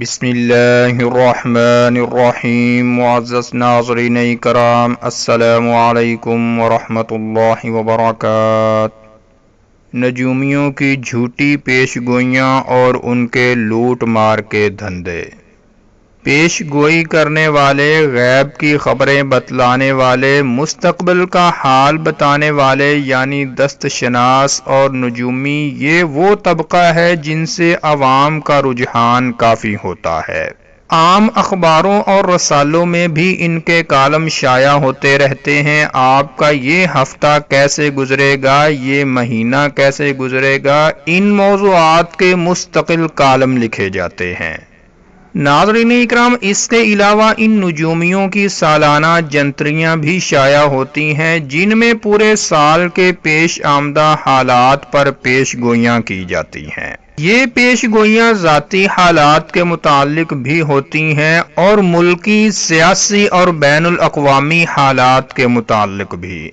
بسم اللہ الرحمن الرحیم۔ معزز ناظرین کرام، السلام علیکم ورحمۃ اللہ وبرکاتہ۔ نجومیوں کی جھوٹی پیش گوئیاں اور ان کے لوٹ مار کے دھندے۔ پیش گوئی کرنے والے، غیب کی خبریں بتلانے والے، مستقبل کا حال بتانے والے یعنی دست شناس اور نجومی، یہ وہ طبقہ ہے جن سے عوام کا رجحان کافی ہوتا ہے۔ عام اخباروں اور رسالوں میں بھی ان کے کالم شائع ہوتے رہتے ہیں۔ آپ کا یہ ہفتہ کیسے گزرے گا، یہ مہینہ کیسے گزرے گا، ان موضوعات کے مستقل کالم لکھے جاتے ہیں۔ ناظرین اکرام، اس کے علاوہ ان نجومیوں کی سالانہ جنتریاں بھی شائع ہوتی ہیں جن میں پورے سال کے پیش آمدہ حالات پر پیش گوئیاں کی جاتی ہیں۔ یہ پیش گوئیاں ذاتی حالات کے متعلق بھی ہوتی ہیں اور ملکی، سیاسی اور بین الاقوامی حالات کے متعلق بھی۔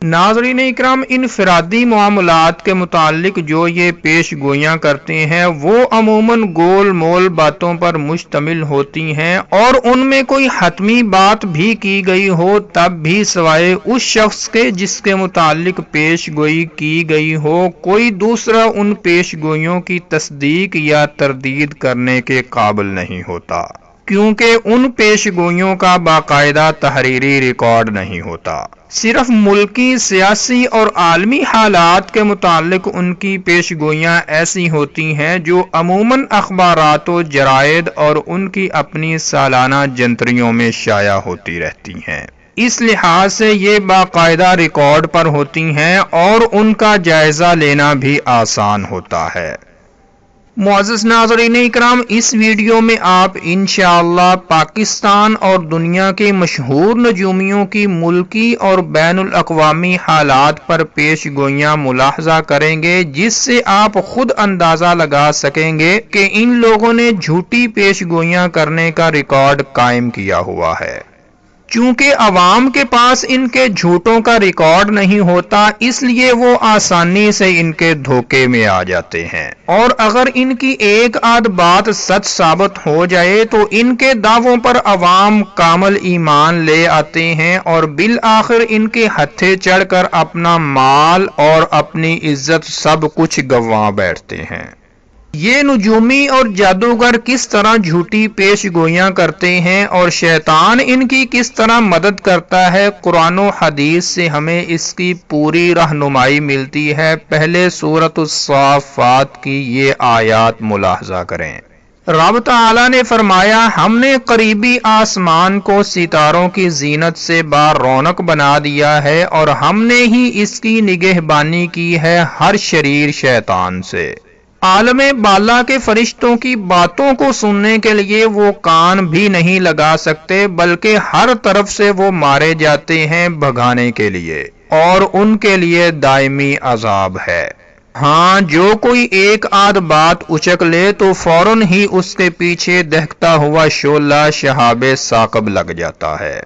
ناظرین اکرام، انفرادی معاملات کے متعلق جو یہ پیش گوئیاں کرتے ہیں وہ عموماً گول مول باتوں پر مشتمل ہوتی ہیں، اور ان میں کوئی حتمی بات بھی کی گئی ہو تب بھی سوائے اس شخص کے جس کے متعلق پیش گوئی کی گئی ہو، کوئی دوسرا ان پیش گوئیوں کی تصدیق یا تردید کرنے کے قابل نہیں ہوتا، کیونکہ ان پیش گوئیوں کا باقاعدہ تحریری ریکارڈ نہیں ہوتا۔ صرف ملکی، سیاسی اور عالمی حالات کے متعلق ان کی پیش گوئیاں ایسی ہوتی ہیں جو عموماً اخبارات و جرائد اور ان کی اپنی سالانہ جنتریوں میں شائع ہوتی رہتی ہیں۔ اس لحاظ سے یہ باقاعدہ ریکارڈ پر ہوتی ہیں اور ان کا جائزہ لینا بھی آسان ہوتا ہے۔ معزز ناظرین اکرام، اس ویڈیو میں آپ انشاءاللہ پاکستان اور دنیا کے مشہور نجومیوں کی ملکی اور بین الاقوامی حالات پر پیش گوئیاں ملاحظہ کریں گے، جس سے آپ خود اندازہ لگا سکیں گے کہ ان لوگوں نے جھوٹی پیش گوئیاں کرنے کا ریکارڈ قائم کیا ہوا ہے۔ چونکہ عوام کے پاس ان کے جھوٹوں کا ریکارڈ نہیں ہوتا، اس لیے وہ آسانی سے ان کے دھوکے میں آ جاتے ہیں، اور اگر ان کی ایک آدھ بات سچ ثابت ہو جائے تو ان کے دعووں پر عوام کامل ایمان لے آتے ہیں اور بالآخر ان کے ہتھے چڑھ کر اپنا مال اور اپنی عزت سب کچھ گنوا بیٹھتے ہیں۔ یہ نجومی اور جادوگر کس طرح جھوٹی پیش گوئیاں کرتے ہیں اور شیطان ان کی کس طرح مدد کرتا ہے، قرآن و حدیث سے ہمیں اس کی پوری رہنمائی ملتی ہے۔ پہلے سورۃ الصافات کی یہ آیات ملاحظہ کریں۔ رب تعالیٰ نے فرمایا، ہم نے قریبی آسمان کو ستاروں کی زینت سے رونق بنا دیا ہے اور ہم نے ہی اس کی نگہبانی کی ہے ہر شریر شیطان سے۔ عالم بالا کے فرشتوں کی باتوں کو سننے کے لیے وہ کان بھی نہیں لگا سکتے، بلکہ ہر طرف سے وہ مارے جاتے ہیں بھگانے کے لیے، اور ان کے لیے دائمی عذاب ہے۔ ہاں، جو کوئی ایک آدھ بات اچک لے تو فوراً ہی اس کے پیچھے دہکتا ہوا شعلہ شہاب ثاقب لگ جاتا ہے۔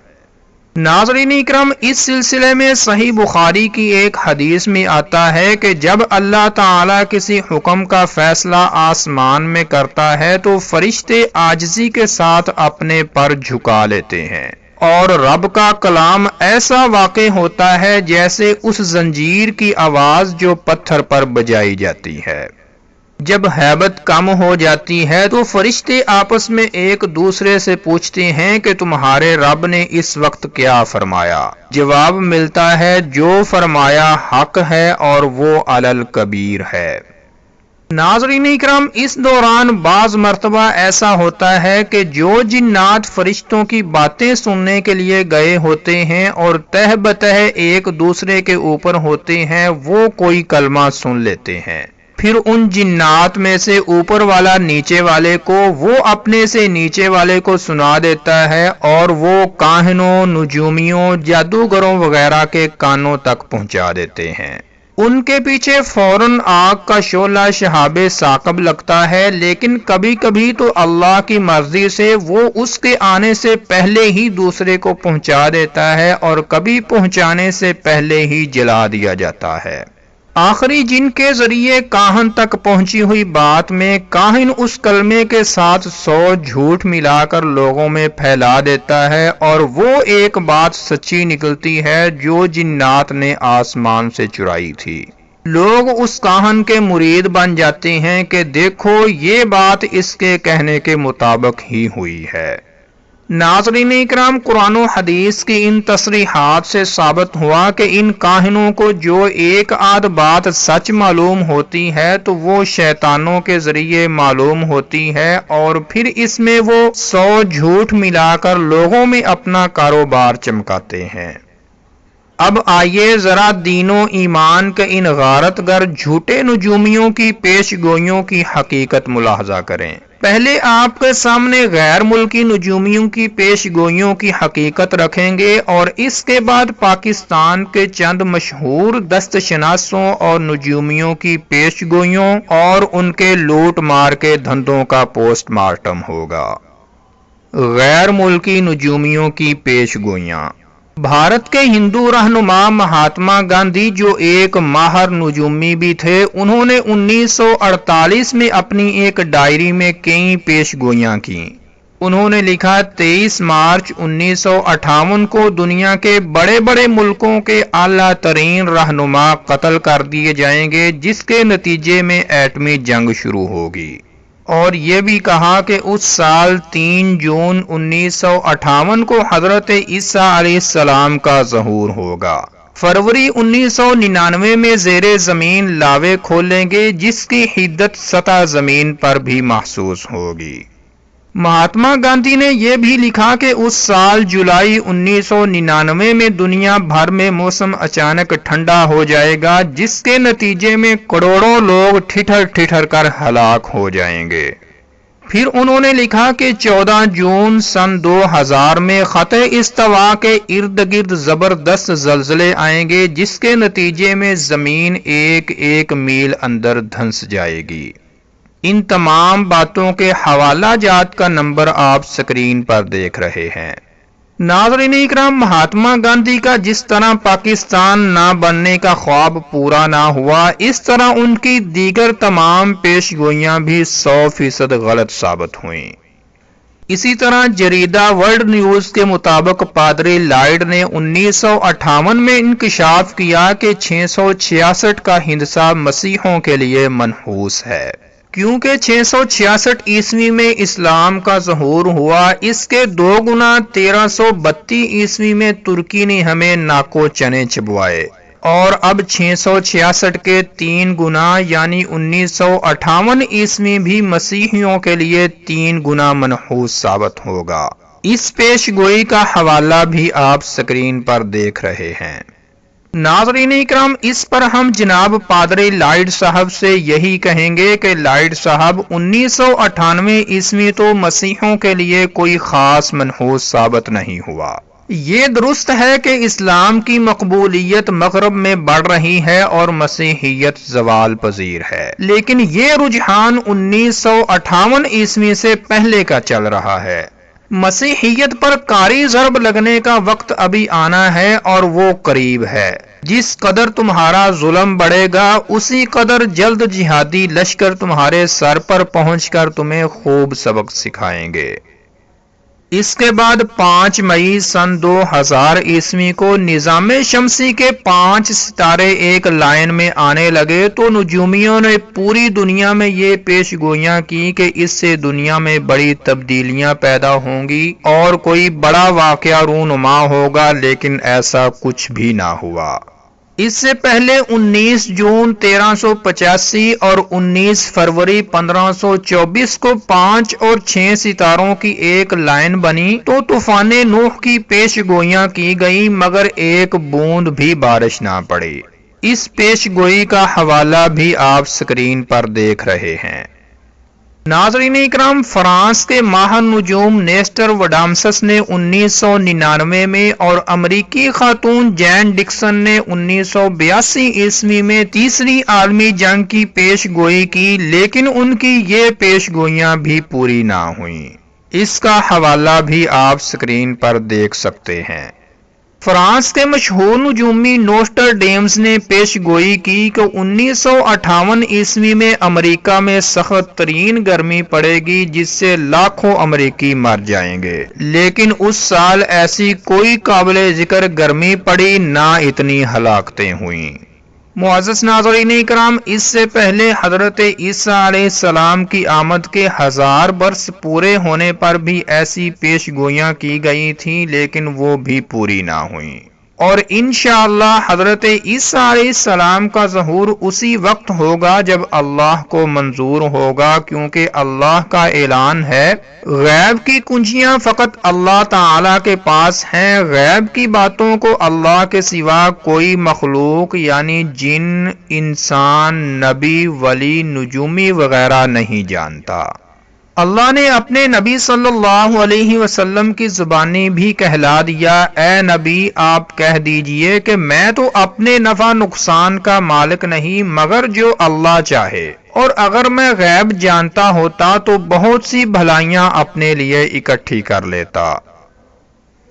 ناظرین اکرام، اس سلسلے میں صحیح بخاری کی ایک حدیث میں آتا ہے کہ جب اللہ تعالیٰ کسی حکم کا فیصلہ آسمان میں کرتا ہے تو فرشتے عاجزی کے ساتھ اپنے پر جھکا لیتے ہیں، اور رب کا کلام ایسا واقع ہوتا ہے جیسے اس زنجیر کی آواز جو پتھر پر بجائی جاتی ہے۔ جب ہیبت کم ہو جاتی ہے تو فرشتے آپس میں ایک دوسرے سے پوچھتے ہیں کہ تمہارے رب نے اس وقت کیا فرمایا؟ جواب ملتا ہے، جو فرمایا حق ہے اور وہ علی الکبیر ہے۔ ناظرین اکرام، اس دوران بعض مرتبہ ایسا ہوتا ہے کہ جو جنات فرشتوں کی باتیں سننے کے لیے گئے ہوتے ہیں اور تہ بتہ ایک دوسرے کے اوپر ہوتے ہیں، وہ کوئی کلمہ سن لیتے ہیں۔ پھر ان جنات میں سے اوپر والا نیچے والے کو، وہ اپنے سے نیچے والے کو سنا دیتا ہے، اور وہ کاہنوں، نجومیوں، جادوگروں وغیرہ کے کانوں تک پہنچا دیتے ہیں۔ ان کے پیچھے فوراً آگ کا شعلہ شہاب ثاقب لگتا ہے، لیکن کبھی کبھی تو اللہ کی مرضی سے وہ اس کے آنے سے پہلے ہی دوسرے کو پہنچا دیتا ہے، اور کبھی پہنچانے سے پہلے ہی جلا دیا جاتا ہے۔ آخری جن کے ذریعے کاہن تک پہنچی ہوئی بات میں کاہن اس کلمے کے ساتھ 100 جھوٹ ملا کر لوگوں میں پھیلا دیتا ہے اور وہ ایک بات سچی نکلتی ہے جو جنات نے آسمان سے چرائی تھی۔ لوگ اس کاہن کے مرید بن جاتے ہیں کہ دیکھو یہ بات اس کے کہنے کے مطابق ہی ہوئی ہے۔ ناظرین اکرام، قرآن و حدیث کی ان تصریحات سے ثابت ہوا کہ ان کاہنوں کو جو ایک آدھ بات سچ معلوم ہوتی ہے تو وہ شیطانوں کے ذریعے معلوم ہوتی ہے اور پھر اس میں وہ 100 جھوٹ ملا کر لوگوں میں اپنا کاروبار چمکاتے ہیں۔ اب آئیے ذرا دین و ایمان کے ان غارت گر جھوٹے نجومیوں کی پیش گوئیوں کی حقیقت ملاحظہ کریں۔ پہلے آپ کے سامنے غیر ملکی نجومیوں کی پیش گوئیوں کی حقیقت رکھیں گے اور اس کے بعد پاکستان کے چند مشہور دست شناسوں اور نجومیوں کی پیش گوئیوں اور ان کے لوٹ مار کے دھندوں کا پوسٹ مارٹم ہوگا۔ غیر ملکی نجومیوں کی پیش گوئیاں۔ بھارت کے ہندو رہنما مہاتما گاندھی جو ایک ماہر نجومی بھی تھے، انہوں نے 1948 میں اپنی ایک ڈائری میں کئی پیش گوئیاں کیں۔ انہوں نے لکھا 23 مارچ 1958 کو دنیا کے بڑے بڑے ملکوں کے اعلیٰ ترین رہنما قتل کر دیے جائیں گے جس کے نتیجے میں ایٹمی جنگ شروع ہوگی، اور یہ بھی کہا کہ اس سال 3 جون 1958 کو حضرت عیسیٰ علیہ السلام کا ظہور ہوگا۔ فروری 1999 میں زیر زمین لاوے کھولیں گے جس کی حدت سطح زمین پر بھی محسوس ہوگی۔ مہاتما گاندھی نے یہ بھی لکھا کہ اس سال جولائی 1999 میں دنیا بھر میں موسم اچانک ٹھنڈا ہو جائے گا جس کے نتیجے میں کروڑوں لوگ ٹھٹھر ٹھٹھر کر ہلاک ہو جائیں گے۔ پھر انہوں نے لکھا کہ 14 جون سن 2000 میں خط استوا کے ارد گرد زبردست زلزلے آئیں گے جس کے نتیجے میں زمین ایک ایک میل اندر دھنس جائے گی۔ ان تمام باتوں کے حوالہ جات کا نمبر آپ سکرین پر دیکھ رہے ہیں۔ ناظرین اکرام، مہاتما گاندھی کا جس طرح پاکستان نہ بننے کا خواب پورا نہ ہوا، اس طرح ان کی دیگر تمام پیش گوئیاں بھی 100% غلط ثابت ہوئیں۔ اسی طرح جریدہ ورلڈ نیوز کے مطابق پادری لائیڈ نے 1958 میں انکشاف کیا کہ 666 کا ہندسہ مسیحوں کے لیے منحوس ہے۔ کیونکہ 666 عیسوی میں اسلام کا ظہور ہوا، اس کے 2 گنا 1332 عیسوی میں ترکی نے ہمیں ناکو چنے چبوائے، اور اب 666 کے 3 گنا یعنی 1958 عیسوی بھی مسیحیوں کے لیے 3 گنا منحوس ثابت ہوگا۔ اس پیش گوئی کا حوالہ بھی آپ سکرین پر دیکھ رہے ہیں۔ ناظرین اکرام، اس پر ہم جناب پادری لائیڈ صاحب سے یہی کہیں گے کہ لائیڈ صاحب 1998 عیسوی تو مسیحوں کے لیے کوئی خاص منحوس ثابت نہیں ہوا۔ یہ درست ہے کہ اسلام کی مقبولیت مغرب میں بڑھ رہی ہے اور مسیحیت زوال پذیر ہے، لیکن یہ رجحان 1958 عیسوی سے پہلے کا چل رہا ہے۔ مسیحیت پر کاری ضرب لگنے کا وقت ابھی آنا ہے اور وہ قریب ہے۔ جس قدر تمہارا ظلم بڑھے گا اسی قدر جلد جہادی لشکر تمہارے سر پر پہنچ کر تمہیں خوب سبق سکھائیں گے۔ اس کے بعد 5 مئی سن 2000 عیسوی کو نظام شمسی کے 5 ستارے ایک لائن میں آنے لگے تو نجومیوں نے پوری دنیا میں یہ پیش گوئیاں کی کہ اس سے دنیا میں بڑی تبدیلیاں پیدا ہوں گی اور کوئی بڑا واقعہ رونما ہوگا، لیکن ایسا کچھ بھی نہ ہوا۔ اس سے پہلے 19 جون 1385 اور 19 فروری 1524 کو 5 اور 6 ستاروں کی ایک لائن بنی تو طوفان نوح کی پیش گوئیاں کی گئی، مگر ایک بوند بھی بارش نہ پڑی۔ اس پیش گوئی کا حوالہ بھی آپ سکرین پر دیکھ رہے ہیں۔ ناظرین اکرام، فرانس کے ماہر نجوم نیسٹر وڈامسس نے 1999 میں اور امریکی خاتون جین ڈکسن نے 1982 عیسوی میں تیسری عالمی جنگ کی پیش گوئی کی، لیکن ان کی یہ پیش گوئیاں بھی پوری نہ ہوئیں۔ اس کا حوالہ بھی آپ سکرین پر دیکھ سکتے ہیں۔ فرانس کے مشہور نجومی نوسٹر ڈیمز نے پیش گوئی کی کہ 1958 عیسوی میں امریکہ میں سخت ترین گرمی پڑے گی جس سے لاکھوں امریکی مر جائیں گے، لیکن اس سال ایسی کوئی قابل ذکر گرمی پڑی نہ اتنی ہلاکتیں ہوئیں۔ معزز ناظرین اکرام، اس سے پہلے حضرت عیسیٰ علیہ السلام کی آمد کے 1000 برس پورے ہونے پر بھی ایسی پیش گوئیاں کی گئی تھیں، لیکن وہ بھی پوری نہ ہوئیں، اور انشاءاللہ حضرت عیسیٰ علیہ السلام کا ظہور اسی وقت ہوگا جب اللہ کو منظور ہوگا، کیونکہ اللہ کا اعلان ہے، غیب کی کنجیاں فقط اللہ تعالی کے پاس ہیں، غیب کی باتوں کو اللہ کے سوا کوئی مخلوق یعنی جن، انسان، نبی، ولی، نجومی وغیرہ نہیں جانتا۔ اللہ نے اپنے نبی صلی اللہ علیہ وسلم کی زبانی بھی کہلا دیا، اے نبی آپ کہہ دیجئے کہ میں تو اپنے نفع نقصان کا مالک نہیں مگر جو اللہ چاہے، اور اگر میں غیب جانتا ہوتا تو بہت سی بھلائیاں اپنے لیے اکٹھی کر لیتا۔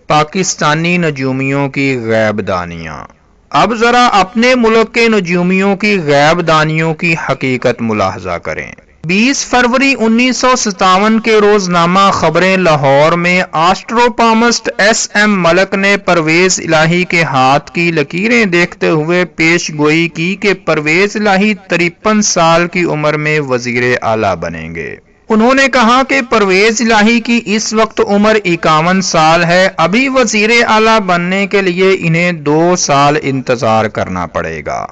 پاکستانی نجومیوں کی غیب دانیاں۔ اب ذرا اپنے ملک کے نجومیوں کی غیب دانیوں کی حقیقت ملاحظہ کریں۔ 20 فروری 1957 کے روزنامہ خبریں لاہور میں آسٹروپامسٹ ایس ایم ملک نے پرویز الہی کے ہاتھ کی لکیریں دیکھتے ہوئے پیش گوئی کی کہ پرویز الہی 53 سال کی عمر میں وزیر اعلیٰ بنیں گے۔ انہوں نے کہا کہ پرویز الہی کی اس وقت عمر 51 سال ہے، ابھی وزیر اعلیٰ بننے کے لیے انہیں 2 سال انتظار کرنا پڑے گا۔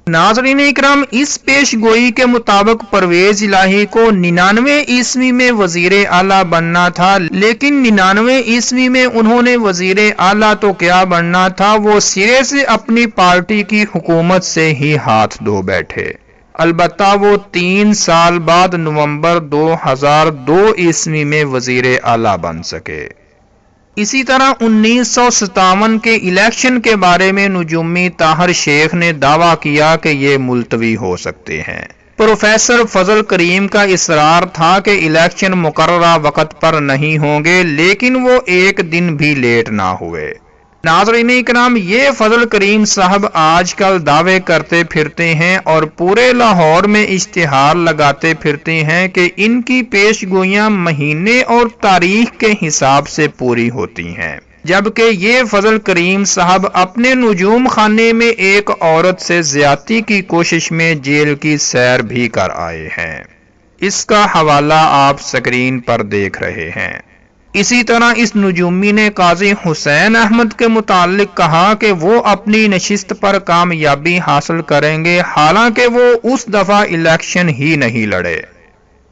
ناظرین اکرام، اس پیش گوئی کے مطابق پرویز الہی کو 99 عیسوی میں وزیر اعلیٰ بننا تھا، لیکن 99 عیسوی میں انہوں نے وزیر اعلیٰ تو کیا بننا تھا، وہ سرے سے اپنی پارٹی کی حکومت سے ہی ہاتھ دھو بیٹھے۔ البتہ وہ 3 سال بعد نومبر 2002 عیسوی میں وزیر اعلیٰ بن سکے۔ اسی طرح 1957 کے الیکشن کے بارے میں نجومی طاہر شیخ نے دعویٰ کیا کہ یہ ملتوی ہو سکتے ہیں۔ پروفیسر فضل کریم کا اصرار تھا کہ الیکشن مقررہ وقت پر نہیں ہوں گے، لیکن وہ ایک دن بھی لیٹ نہ ہوئے۔ ناظرین اکرام، یہ فضل کریم صاحب آج کل دعوے کرتے پھرتے ہیں اور پورے لاہور میں اشتہار لگاتے پھرتے ہیں کہ ان کی پیش گوئیاں مہینے اور تاریخ کے حساب سے پوری ہوتی ہیں، جبکہ یہ فضل کریم صاحب اپنے نجوم خانے میں ایک عورت سے زیادتی کی کوشش میں جیل کی سیر بھی کر آئے ہیں۔ اس کا حوالہ آپ سکرین پر دیکھ رہے ہیں۔ اسی طرح اس نجومی نے قاضی حسین احمد کے متعلق کہا کہ وہ اپنی نشست پر کامیابی حاصل کریں گے، حالانکہ وہ اس دفعہ الیکشن ہی نہیں لڑے۔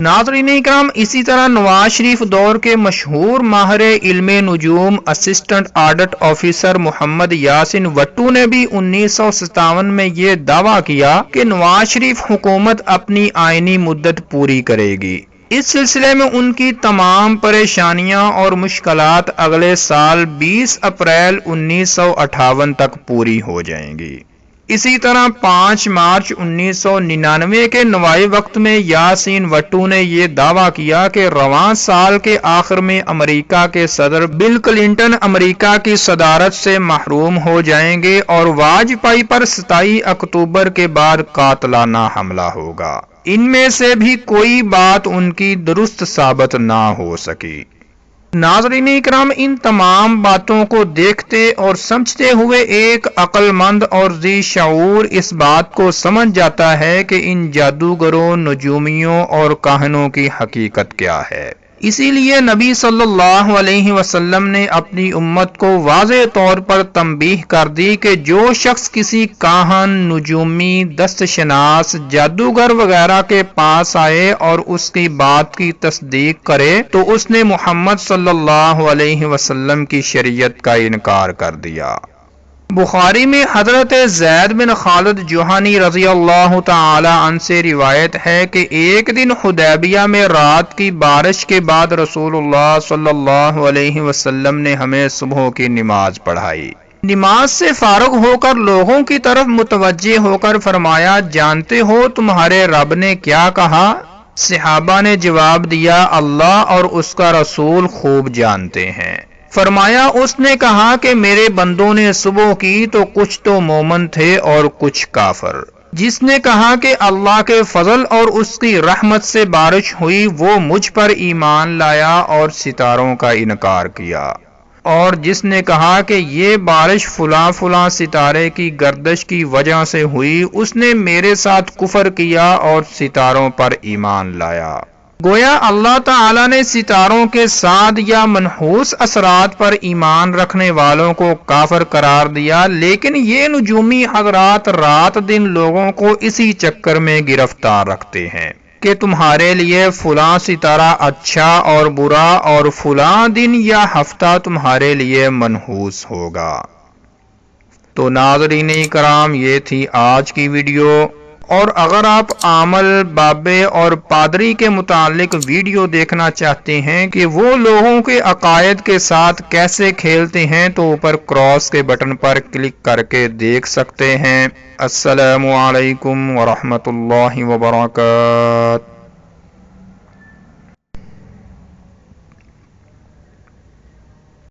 ناظرین اکرام، اسی طرح نواز شریف دور کے مشہور ماہر علم نجوم اسسٹنٹ آڈٹ آفیسر محمد یاسین وٹو نے بھی 1957 میں یہ دعویٰ کیا کہ نواز شریف حکومت اپنی آئینی مدت پوری کرے گی۔ اس سلسلے میں ان کی تمام پریشانیاں اور مشکلات اگلے سال 20 اپریل 1958 تک پوری ہو جائیں گی۔ اسی طرح 5 مارچ 1999 کے نوائی وقت میں یاسین وٹو نے یہ دعویٰ کیا کہ رواں سال کے آخر میں امریکہ کے صدر بل کلنٹن امریکہ کی صدارت سے محروم ہو جائیں گے اور واجپئی پر 27 اکتوبر کے بعد قاتلانہ حملہ ہوگا۔ ان میں سے بھی کوئی بات ان کی درست ثابت نہ ہو سکی۔ ناظرین اکرام، ان تمام باتوں کو دیکھتے اور سمجھتے ہوئے ایک عقل مند اور ذی شعور اس بات کو سمجھ جاتا ہے کہ ان جادوگروں، نجومیوں اور کاہنوں کی حقیقت کیا ہے۔ اسی لیے نبی صلی اللہ علیہ وسلم نے اپنی امت کو واضح طور پر تنبیہ کر دی کہ جو شخص کسی کاہن، نجومی، دست شناس، جادوگر وغیرہ کے پاس آئے اور اس کی بات کی تصدیق کرے تو اس نے محمد صلی اللہ علیہ وسلم کی شریعت کا انکار کر دیا۔ بخاری میں حضرت زید بن خالد جوہنی رضی اللہ تعالی عنہ سے روایت ہے کہ ایک دن حدیبیہ میں رات کی بارش کے بعد رسول اللہ صلی اللہ علیہ وسلم نے ہمیں صبح کی نماز پڑھائی۔ نماز سے فارغ ہو کر لوگوں کی طرف متوجہ ہو کر فرمایا، جانتے ہو تمہارے رب نے کیا کہا؟ صحابہ نے جواب دیا، اللہ اور اس کا رسول خوب جانتے ہیں۔ فرمایا اس نے کہا کہ میرے بندوں نے صبح کی تو کچھ تو مومن تھے اور کچھ کافر۔ جس نے کہا کہ اللہ کے فضل اور اس کی رحمت سے بارش ہوئی وہ مجھ پر ایمان لایا اور ستاروں کا انکار کیا، اور جس نے کہا کہ یہ بارش فلاں فلاں ستارے کی گردش کی وجہ سے ہوئی اس نے میرے ساتھ کفر کیا اور ستاروں پر ایمان لایا۔ گویا اللہ تعالی نے ستاروں کے ساتھ یا منحوس اثرات پر ایمان رکھنے والوں کو کافر قرار دیا، لیکن یہ نجومی حضرات رات دن لوگوں کو اسی چکر میں گرفتار رکھتے ہیں کہ تمہارے لیے فلاں ستارہ اچھا اور برا اور فلاں دن یا ہفتہ تمہارے لیے منحوس ہوگا۔ تو ناظرین کرام، یہ تھی آج کی ویڈیو، اور اگر آپ عامل، بابے اور پادری کے متعلق ویڈیو دیکھنا چاہتے ہیں کہ وہ لوگوں کے عقائد کے ساتھ کیسے کھیلتے ہیں تو اوپر کراس کے بٹن پر کلک کر کے دیکھ سکتے ہیں۔ السلام علیکم ورحمۃ اللہ وبرکاتہ۔